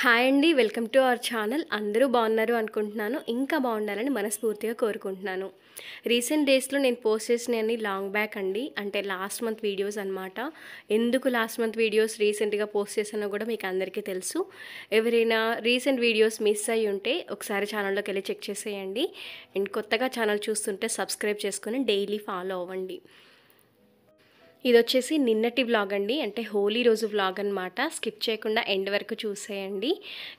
Hi అండి. Welcome to our channel. అందరూ బాగున్నారు అనుకుంటున్నాను. ఇంకా బాగుండాలని మనస్ఫూర్తిగా కోరుకుంటున్నాను. రీసెంట్ డేస్‌లో నేను పోస్ట్ చేసినయన్నీ లాంగ్ బ్యాక్ అండి. అంటే లాస్ట్ మంత్ వీడియోస్ అనమాట. ఎందుకు లాస్ట్ మంత్ వీడియోస్ రీసెంట్‌గా పోస్ట్ చేశానో కూడా మీకు అందరికీ తెలుసు. ఎవరైనా రీసెంట్ వీడియోస్ మిస్ అయ్యి ఉంటే ఒకసారి ఛానల్‌లోకెళ్ళి చెక్ చేసేయండి. అండ్ కొత్తగా ఛానల్ చూస్తుంటే సబ్స్క్రైబ్ చేసుకొని డైలీ ఫాలో అవ్వండి. ఇదొచ్చేసి నిన్నటి వ్లాగ్ అండి. అంటే హోలీ రోజు వ్లాగ్ అనమాట. స్కిప్ చేయకుండా ఎండ్ వరకు చూసేయండి.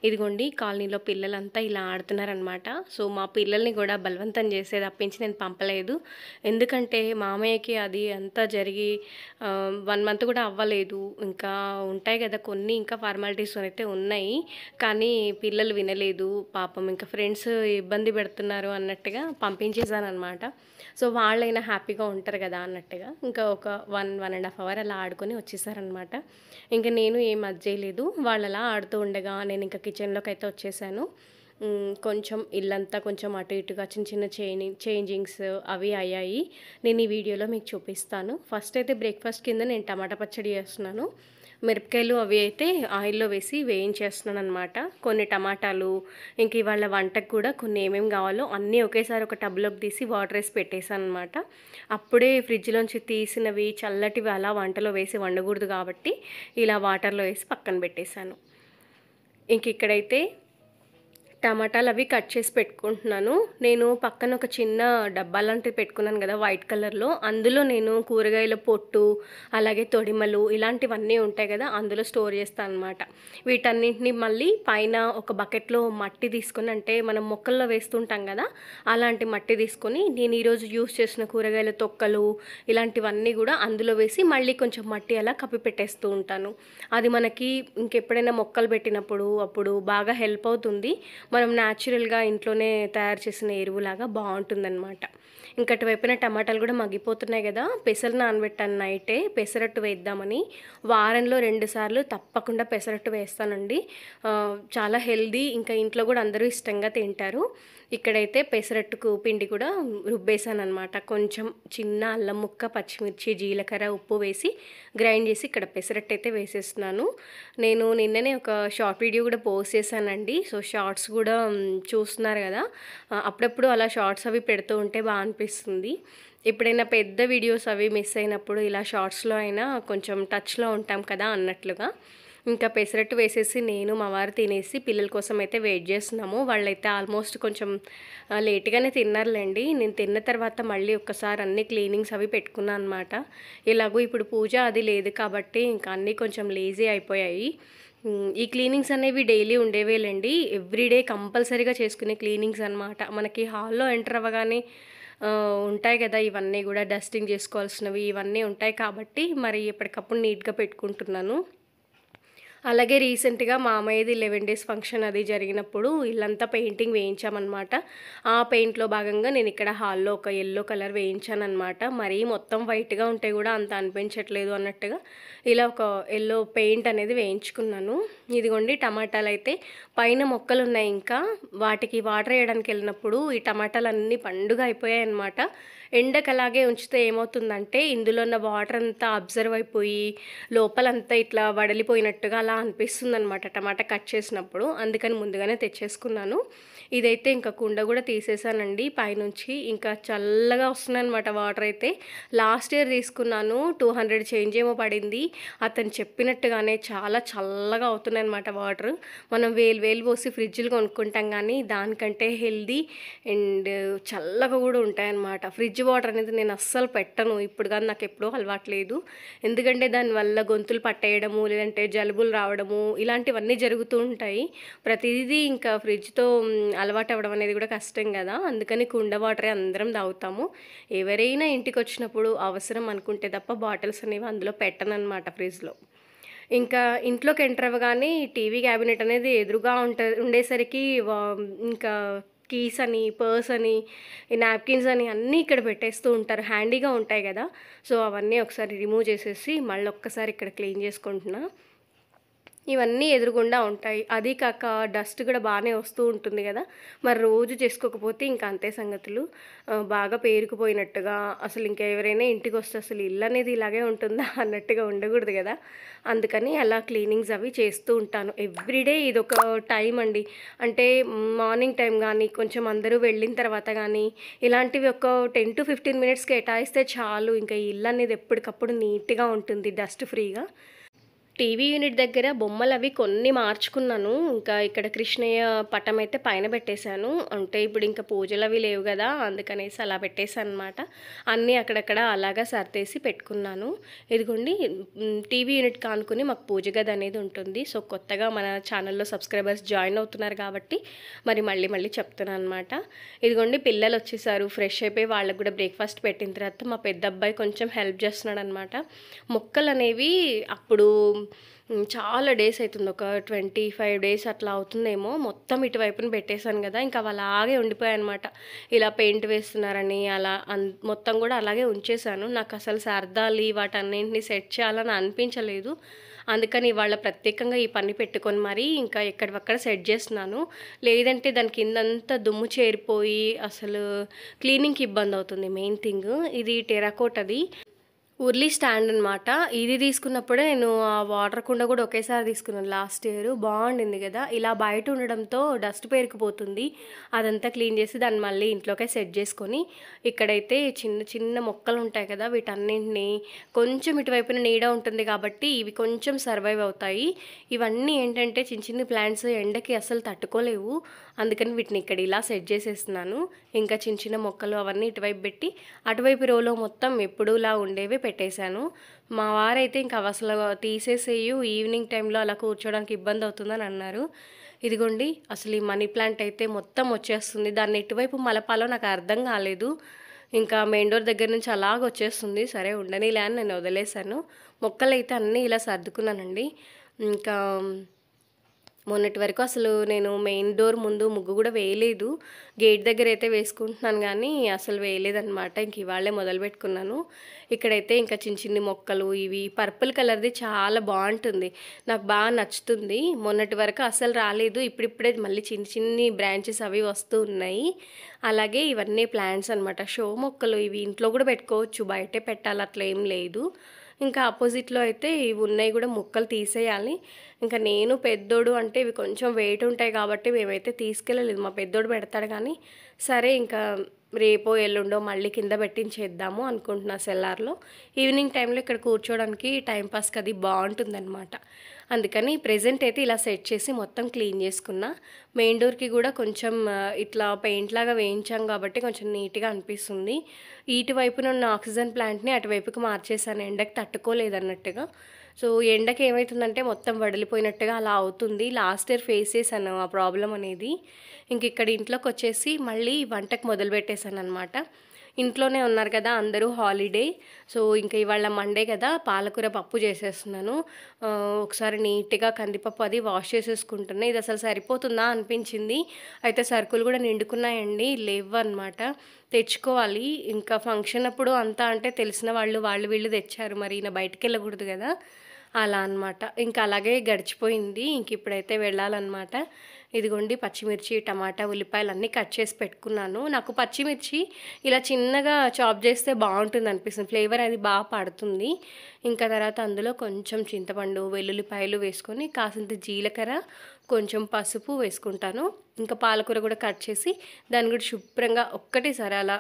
ఇదిగోండి కాలనీలో పిల్లలంతా ఇలా ఆడుతున్నారనమాట. సో మా పిల్లల్ని కూడా బలవంతం చేసే తప్పించి నేను పంపలేదు. ఎందుకంటే మామయ్యకి అది అంతా జరిగి 1 మంత్ కూడా అవ్వలేదు. ఇంకా ఉంటాయి కదా కొన్ని ఇంకా ఫార్మాలిటీస్ అయితే ఉన్నాయి. కానీ పిల్లలు వినలేదు. పాపం ఇంకా ఫ్రెండ్స్ ఇబ్బంది పెడుతున్నారు అన్నట్టుగా పంపించేసాననమాట. సో వాళ్ళైనా హ్యాపీగా ఉంటారు కదా అన్నట్టుగా ఇంకా ఒక 1.5 అవర్ అలా ఆడుకొని వచ్చేసారనమాట. ఇంకా నేను ఏం చేయలేదు. వాళ్ళు అలా ఆడుతూ ఉండగా నేను ఇంకా కిచెన్లోకి అయితే వచ్చేసాను. కొంచెం ఇల్లంతా కొంచెం అటు ఇటుగా చిన్న చిన్న చేంజింగ్స్ అవి అయ్యాయి. నేను ఈ వీడియోలో మీకు చూపిస్తాను. ఫస్ట్ అయితే బ్రేక్ఫాస్ట్ కింద నేను టమాటా పచ్చడి చేస్తున్నాను. మిరపకాయలు అవి అయితే ఆయిల్లో వేసి వేయించేస్తున్నాను అనమాట. కొన్ని టమాటాలు ఇంక ఇవాళ వంటకు కూడా కొన్ని ఏమేమి కావాలో అన్నీ ఒకేసారి ఒక టబ్లోకి తీసి వాటర్ వేసి పెట్టేశాను అనమాట. అప్పుడే ఫ్రిడ్జ్లోంచి తీసినవి చల్లటివి అలా వంటలో వేసి వండకూడదు కాబట్టి ఇలా వాటర్లో వేసి పక్కన పెట్టేశాను. ఇంక ఇక్కడైతే టమాటాలు అవి కట్ చేసి పెట్టుకుంటున్నాను. నేను పక్కన ఒక చిన్న డబ్బా లాంటిది పెట్టుకున్నాను కదా వైట్ కలర్లో. అందులో నేను కూరగాయల పొట్టు అలాగే తొడిమలు ఇలాంటివన్నీ ఉంటాయి కదా అందులో స్టోర్ చేస్తాను అనమాట. వీటన్నింటినీ మళ్ళీ పైన ఒక బకెట్లో మట్టి తీసుకొని అంటే మనం మొక్కల్లో వేస్తుంటాం కదా అలాంటి మట్టి తీసుకొని నేను ఈరోజు యూస్ చేసిన కూరగాయల తొక్కలు ఇలాంటివన్నీ కూడా అందులో వేసి మళ్ళీ కొంచెం మట్టి అలా కప్పి పెట్టేస్తూ ఉంటాను. అది మనకి ఇంకెప్పుడైనా మొక్కలు పెట్టినప్పుడు అప్పుడు బాగా హెల్ప్ అవుతుంది. మనం న్యాచురల్గా ఇంట్లోనే తయారు చేసిన ఎరువులాగా బాగుంటుందన్నమాట. ఇంకటి వైపున టమాటాలు కూడా మగ్గిపోతున్నాయి కదా. పెసలు నానబెట్టాను నైటే పెసరట్టు వేద్దామని. వారంలో 2 సార్లు తప్పకుండా పెసరట్టు వేస్తానండి. చాలా హెల్దీ. ఇంకా ఇంట్లో కూడా అందరూ ఇష్టంగా తింటారు. ఇక్కడైతే పెసరట్టుకు పిండి కూడా రుబ్బేసాను అనమాట. కొంచెం చిన్న అల్లం ముక్క పచ్చిమిర్చి జీలకర్ర ఉప్పు వేసి గ్రైండ్ చేసి ఇక్కడ పెసరట్టు అయితే వేసేస్తున్నాను. నేను నిన్ననే ఒక షార్ట్ వీడియో కూడా పోస్ట్ చేశానండి. సో షార్ట్స్ కూడా చూస్తున్నారు కదా. అప్పుడప్పుడు అలా షార్ట్స్ అవి పెడుతూ ఉంటే బాగా అనిపిస్తుంది. ఎప్పుడైనా పెద్ద వీడియోస్ అవి మిస్ అయినప్పుడు ఇలా షార్ట్స్లో అయినా కొంచెం టచ్లో ఉంటాం కదా అన్నట్లుగా. ఇంకా పెసరట్టు వేసేసి నేను మా వారు తినేసి పిల్లల కోసం అయితే వెయిట్ చేస్తున్నాము. వాళ్ళైతే ఆల్మోస్ట్ కొంచెం లేట్గానే తిన్నారులేండి. నేను తిన్న తర్వాత మళ్ళీ ఒక్కసారి అన్ని క్లీనింగ్స్ అవి పెట్టుకున్నాను అనమాట. ఎలాగో ఇప్పుడు పూజ అది లేదు కాబట్టి ఇంకా అన్నీ కొంచెం లేజీ అయిపోయాయి. ఈ క్లీనింగ్స్ అనేవి డైలీ ఉండేవేలేండి. ఎవ్రీడే కంపల్సరీగా చేసుకునే క్లీనింగ్స్ అనమాట. మనకి హాల్లో ఎంటర్ అవ్వగానే ఉంటాయి కదా ఇవన్నీ కూడా డస్టింగ్ చేసుకోవాల్సినవి ఇవన్నీ ఉంటాయి కాబట్టి మరి ఎప్పటికప్పుడు నీట్గా పెట్టుకుంటున్నాను. అలాగే రీసెంట్గా మా అమ్మాయిది 11 డేస్ ఫంక్షన్ అది జరిగినప్పుడు ఇల్లంతా పెయింటింగ్ వేయించామన్నమాట. ఆ పెయింట్లో భాగంగా నేను ఇక్కడ హాల్లో ఒక ఎల్లో కలర్ వేయించానన్నమాట. మరీ మొత్తం వైట్గా ఉంటే కూడా అంత అనిపించట్లేదు అన్నట్టుగా ఇలా ఒక ఎల్లో పెయింట్ అనేది వేయించుకున్నాను. ఇదిగోండి టమాటాలు అయితే పైన మొక్కలు ఉన్నాయి. ఇంకా వాటికి వాటర్ వేయడానికి వెళ్ళినప్పుడు ఈ టమాటాలు అన్నీ పండుగ అయిపోయాయి అన్నమాట. ఎండకు అలాగే ఉంచితే ఏమవుతుందంటే ఇందులో ఉన్న వాటర్ అంతా అబ్జర్వ్ అయిపోయి లోపలంతా ఇట్లా వడలిపోయినట్టుగా అలా అనిపిస్తుంది అనమాట టమాటా కట్ చేసినప్పుడు. అందుకని ముందుగానే తెచ్చేసుకున్నాను. ఇదైతే ఇంకా కుండ కూడా తీసేసానండి పైనుంచి. ఇంకా చల్లగా వస్తున్నాయి అనమాట వాటర్ అయితే. లాస్ట్ ఇయర్ తీసుకున్నాను 200 చేంజ్ ఏమో పడింది. అతను చెప్పినట్టుగానే చాలా చల్లగా అవుతున్నాయి అనమాట వాటర్. మనం వేలు పోసి ఫ్రిడ్జ్లు కొనుక్కుంటాం కానీ దానికంటే హెల్దీ అండ్ చల్లగా కూడా ఉంటాయన్నమాట. ఫ్రిడ్జ్ వాటర్ అనేది నేను అస్సలు పెట్టను ఇప్పుడు, కానీ నాకు ఎప్పుడూ అలవాట్లేదు. ఎందుకంటే దానివల్ల గొంతులు పట్టేయడము లేదంటే జలుబులు రావడము ఇలాంటివన్నీ జరుగుతూ ఉంటాయి. ప్రతిదీ ఇంకా ఫ్రిడ్జ్తో అలవాటు అవ్వడం అనేది కూడా కష్టం కదా. అందుకని కుండ వాటరే అందరం తాగుతాము. ఎవరైనా ఇంటికి వచ్చినప్పుడు అవసరం అనుకుంటే తప్ప బాటిల్స్ అనేవి అందులో పెట్టనన్నమాట ఫ్రిడ్జ్లో. ఇంకా ఇంట్లోకి ఎంటర్ అవ్వగానే టీవీ క్యాబినెట్ అనేది ఎదురుగా ఉండేసరికి ఇంకా కీస్ అని పర్స్ అని నాప్కిన్స్ అని అన్నీ ఇక్కడ పెట్టేస్తూ ఉంటారు. హ్యాండీగా ఉంటాయి కదా. సో అవన్నీ ఒకసారి రిమూవ్ చేసేసి మళ్ళీ ఒక్కసారి ఇక్కడ క్లీన్ చేసుకుంటున్నా. ఇవన్నీ ఎదురుగుండా ఉంటాయి. అది కాక డస్ట్ కూడా బానే వస్తూ ఉంటుంది గదా! మరి రోజు చేసుకోకపోతే ఇంక అంతే సంగతులు. బాగా పేరుకుపోయినట్టుగా అసలు ఇంకా ఎవరైనా ఇంటికొస్తే అసలు ఇల్లనేది ఇలాగే ఉంటుందా అన్నట్టుగా ఉండకూడదు గదా! అందుకని అలా క్లీనింగ్స్ అవి చేస్తూ ఉంటాను. ఎవ్రీడే ఇదొక టైం అండి. అంటే మార్నింగ్ టైం గానీ, కొంచెం అందరూ వెళ్ళిన తర్వాత గానీ, ఇలాంటివి ఒక 10-15 మినిట్స్ కేటాయిస్తే చాలు. ఇంకా ఈ ఇల్లనేది ఎప్పటికప్పుడు నీట్‌గా ఉంటుంది డస్ట్ ఫ్రీగా. టీవీ యూనిట్ దగ్గర బొమ్మలవి కొన్ని మార్చుకున్నాను. ఇంకా ఇక్కడ కృష్ణయ్య పటమైతే పైన పెట్టేశాను. అంటే ఇప్పుడింక పూజలవి లేవు గదా! అందుకనేసి అలా పెట్టేశాననమాట. అన్నీ అక్కడక్కడ అలాగా సర్దేసి పెట్టుకున్నాను. ఇదిగోండి టీవీ యూనిట్‌కి ఆనుకుని మాకు పూజ గది అనేది ఉంటుంది. సో, కొత్తగా మన ఛానల్‌లో సబ్స్క్రైబర్స్ జాయిన్ అవుతున్నారు కాబట్టి మరి మళ్ళీ మళ్ళీ చెప్తున్నాననమాట. ఇదిగోండి పిల్లలొచ్చేసారు. ఫ్రెష్ అయిపోయి వాళ్ళకి గూడా బ్రేక్‌ఫాస్ట్ పెట్టిన తర్వాత మా పెద్దబ్బాయి కొంచెం హెల్ప్ చేస్తున్నాడనమాట. మొక్కలనేవి అప్పుడు చాలా డేస్ అయితుంది. ఒక 25 డేస్ అట్లా అవుతుందేమో. మొత్తం ఇటువైపున పెట్టేశాను గదా! ఇంకా అవి అలాగే ఉండిపోయాయనమాట. ఇలా పెయింట్ వేస్తున్నారని అలా మొత్తం గూడా అలాగే ఉంచేశాను. నాకసలు సర్దాలి, వాటన్నింటిని సెట్ చేయాలని అనిపించలేదు. అందుకని ఇవాళ ప్రత్యేకంగా ఈ పని పెట్టుకొని మరీ ఇంకా ఎక్కడివక్కడ సెట్ చేస్తున్నాను. లేదంటే దాని కిందంతా దుమ్ము చేరిపోయి అసలు క్లీనింగ్‌కి ఇబ్బందవుతుంది మెయిన్ థింగ్. ఇది టెర్రకోటది. ఉర్లీ స్టాండ్ అనమాట. ఇది తీసుకున్నప్పుడే నేను ఆ వాటర్ కుండ కూడా ఒకేసారి తీసుకున్నాను లాస్ట్ ఇయర్. బాగుండింది కదా! ఇలా బయట ఉండడంతో డస్ట్ పేరుకుపోతుంది. అదంతా క్లీన్ చేసి దాన్ని మళ్ళీ ఇంట్లోకే సెట్ చేసుకొని, ఇక్కడైతే చిన్న చిన్న మొక్కలు ఉంటాయి కదా! వీటన్నింటిని కొంచెం ఇటువైపున నీడ ఉంటుంది కాబట్టి ఇవి కొంచెం సర్వైవ్ అవుతాయి. ఇవన్నీ ఏంటంటే చిన్న చిన్న ప్లాంట్స్ ఎండకి అస్సలు తట్టుకోలేవు. అందుకని వీటిని ఇక్కడ ఇలా సెట్ చేసేస్తున్నాను. ఇంకా చిన్న చిన్న మొక్కలు అవన్నీ ఇటువైపు పెట్టి, అటువైపు రోలో మొత్తం ఎప్పుడూలా ఉండేవి పెట్టేశాను. మా వారైతే ఇంక అవసలు తీసేసేయు, ఈవినింగ్ టైంలో అలా కూర్చోవడానికి ఇబ్బంది అవుతుందని అన్నారు. ఇదిగోండి అసలు ఈ మనీ ప్లాంట్ అయితే మొత్తం వచ్చేస్తుంది. దాన్ని ఎటువైపు మలపాలో నాకు అర్థం కాలేదు. ఇంకా మెయిన్ డోర్ దగ్గర నుంచి అలాగ వచ్చేస్తుంది. సరే ఉండనీలే అని నేను వదిలేశాను. మొక్కలైతే అన్నీ ఇలా సర్దుకున్నానండి. ఇంకా మొన్నటి వరకు అసలు నేను మెయిన్ డోర్ ముందు ముగ్గు కూడా వేయలేదు. గేట్ దగ్గర అయితే వేసుకుంటున్నాను కానీ అసలు వేయలేదనమాట. ఇంక ఇవాళే మొదలుపెట్టుకున్నాను. ఇక్కడైతే ఇంకా చిన్న చిన్ని మొక్కలు ఇవి పర్పుల్ కలర్ది చాలా బాగుంటుంది. నాకు బాగా నచ్చుతుంది. మొన్నటి వరకు అసలు రాలేదు. ఇప్పుడిప్పుడే మళ్ళీ చిన్ని చిన్ని బ్రాంచెస్ అవి వస్తూ ఉన్నాయి. అలాగే ఇవన్నీ ప్లాంట్స్ అనమాట. షో మొక్కలు ఇవి ఇంట్లో కూడా పెట్టుకోవచ్చు. బయటే పెట్టాలి అట్లా ఏం లేదు. ఇంకా ఆపోజిట్లో అయితే ఇవి ఉన్నాయి కూడా మొక్కలు తీసేయాలి. ఇంకా నేను పెద్దోడు అంటే ఇవి కొంచెం వెయిట్ ఉంటాయి కాబట్టి మేమైతే తీసుకెళ్ళలేదు. మా పెద్దోడు పెడతాడు కానీ సరే ఇంకా రేపో ఎల్లుండో మళ్ళీ కింద పెట్టించేద్దాము అనుకుంటున్నా సెల్లార్లో. ఈవినింగ్ టైంలో ఇక్కడ కూర్చోవడానికి టైంపాస్కి అది బాగుంటుందన్నమాట. అందుకని ప్రెజెంట్ అయితే ఇలా సెట్ చేసి మొత్తం క్లీన్ చేసుకున్నా. మెయిన్ డోర్కి కూడా కొంచెం ఇట్లా పెయింట్ లాగా వేయించాం కాబట్టి కొంచెం నీట్గా అనిపిస్తుంది. ఇటువైపున ఉన్న ఆక్సిజన్ ప్లాంట్ని అటువైపుకి మార్చేసాను ఎండకి తట్టుకోలేదన్నట్టుగా. సో ఎండకి ఏమవుతుందంటే మొత్తం వడిలిపోయినట్టుగా అలా అవుతుంది. లాస్ట్ ఇయర్ ఫేస్ చేశాను ఆ ప్రాబ్లం అనేది. ఇంక ఇక్కడ ఇంట్లోకి వచ్చేసి మళ్ళీ వంటకు మొదలుపెట్టేశాను అనమాట. ఇంట్లోనే ఉన్నారు కదా అందరూ హాలిడే. సో ఇంకా ఇవాళ మండే కదా పాలకూర పప్పు చేసేస్తున్నాను. ఒకసారి నీట్గా కందిపప్పు అది వాష్ చేసేసుకుంటున్నాను. ఇది అసలు సరిపోతుందా అనిపించింది. అయితే సరుకులు కూడా నిండుకున్నాయండి, లేవు అనమాట. తెచ్చుకోవాలి. ఇంకా ఫంక్షన్ అప్పుడు అంతా అంటే తెలిసిన వాళ్ళు వీళ్ళు తెచ్చారు. మరి ఈయన బయటికి వెళ్ళకూడదు కదా, అలా అనమాట. ఇంకా అలాగే గడిచిపోయింది. ఇంక ఇప్పుడైతే వెళ్ళాలన్నమాట. ఇదిగోండి పచ్చిమిర్చి, టమాటా, ఉల్లిపాయలు అన్నీ కట్ చేసి పెట్టుకున్నాను. నాకు పచ్చిమిర్చి ఇలా చిన్నగా చాప్ చేస్తే బాగుంటుంది అనిపిస్తుంది. ఫ్లేవర్ అది బాగా పడుతుంది. ఇంకా తర్వాత అందులో కొంచెం చింతపండు, వెల్లుల్లిపాయలు వేసుకొని కాసింత జీలకర్ర, కొంచెం పసుపు వేసుకుంటాను. ఇంకా పాలకూర కూడా కట్ చేసి దాన్ని కూడా శుభ్రంగా ఒక్కటేసారి అలా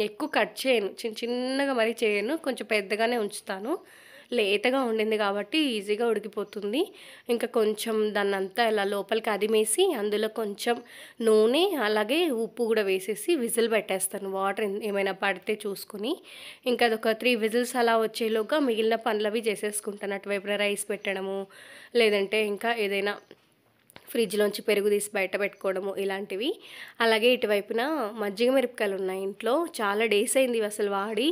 ఎక్కువ కట్ చేయను, చిన్నగా మరీ చేయను, కొంచెం పెద్దగానే ఉంచుతాను. లేతగా ఉండింది కాబట్టి ఈజీగా ఉడికిపోతుంది. ఇంకా కొంచెం దాన్నంతా ఇలా లోపలికి అదిమేసి అందులో కొంచెం నూనె అలాగే ఉప్పు కూడా వేసేసి విజిల్ పెట్టేస్తాను. వాటర్ ఏమైనా పడితే చూసుకుని. ఇంకా అదొక 3 విజిల్స్ అలా వచ్చేలోగా మిగిలిన పనులవి చేసేసుకుంటాను. అటువైపున రైస్ పెట్టడము, లేదంటే ఇంకా ఏదైనా ఫ్రిడ్జ్లోంచి పెరుగు తీసి బయట పెట్టుకోవడము ఇలాంటివి. అలాగే ఇటువైపున మజ్జిగ మిరపకాయలు ఉన్నాయి ఇంట్లో. చాలా డేస్ అయింది ఇవి అసలు వాడి.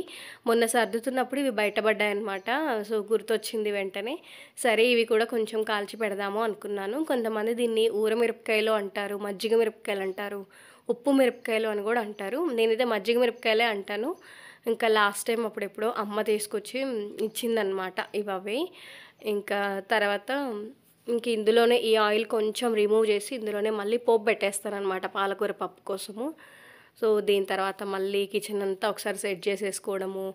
మొన్న సర్దుతున్నప్పుడు ఇవి బయటపడ్డాయన్నమాట. సో గుర్తొచ్చింది వెంటనే. సరే ఇవి కూడా కొంచెం కాల్చి పెడదాము అనుకున్నాను. కొంతమంది దీన్ని ఊర మిరపకాయలు అంటారు, మజ్జిగ మిరపకాయలు అంటారు, ఉప్పు మిరపకాయలు అని కూడా అంటారు. నేనైతే మజ్జిగ మిరపకాయలే అంటాను. ఇంకా లాస్ట్ టైం అప్పుడెప్పుడో అమ్మ తీసుకొచ్చి ఇచ్చిందనమాట ఇవి. ఇంకా తర్వాత ఇంక ఇందులోనే ఈ ఆయిల్ కొంచెం రిమూవ్ చేసి ఇందులోనే మళ్ళీ పోపు పెట్టేస్తానన్నమాట పాలకూర పప్పు కోసము. సో దీని తర్వాత మళ్ళీ కిచెన్ అంతా ఒకసారి సెట్ చేసేసుకోవడము,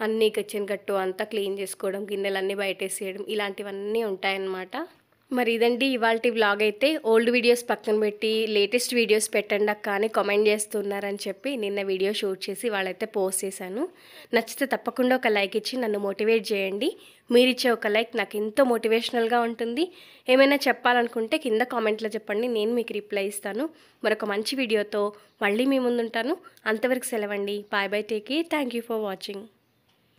అన్నీ కిచెన్ గట్టు అంతా క్లీన్ చేసుకోవడం, గిన్నెలన్నీ బయటేసేయడం ఇలాంటివన్నీ ఉంటాయన్నమాట. మరి ఇదండి ఇవాల్టి వ్లాగ్ అయితే. ఓల్డ్ వీడియోస్ పక్కన పెట్టి లేటెస్ట్ వీడియోస్ పెట్టండి అక్క అని కామెంట్ చేస్తున్నారని చెప్పి నిన్న వీడియో షూట్ చేసి వాళ్ళైతే పోస్ట్ చేశాను. నచ్చితే తప్పకుండా ఒక లైక్ ఇచ్చి నన్ను మోటివేట్ చేయండి. మీరిచ్చే ఒక లైక్ నాకు ఎంతో మోటివేషనల్గా ఉంటుంది. ఏమైనా చెప్పాలనుకుంటే కింద కామెంట్లో చెప్పండి, నేను మీకు రిప్లై ఇస్తాను. మరొక మంచి వీడియోతో మళ్ళీ మీ ముందుంటాను. అంతవరకు సెలవండి. Bye bye, take care, thank you for watching.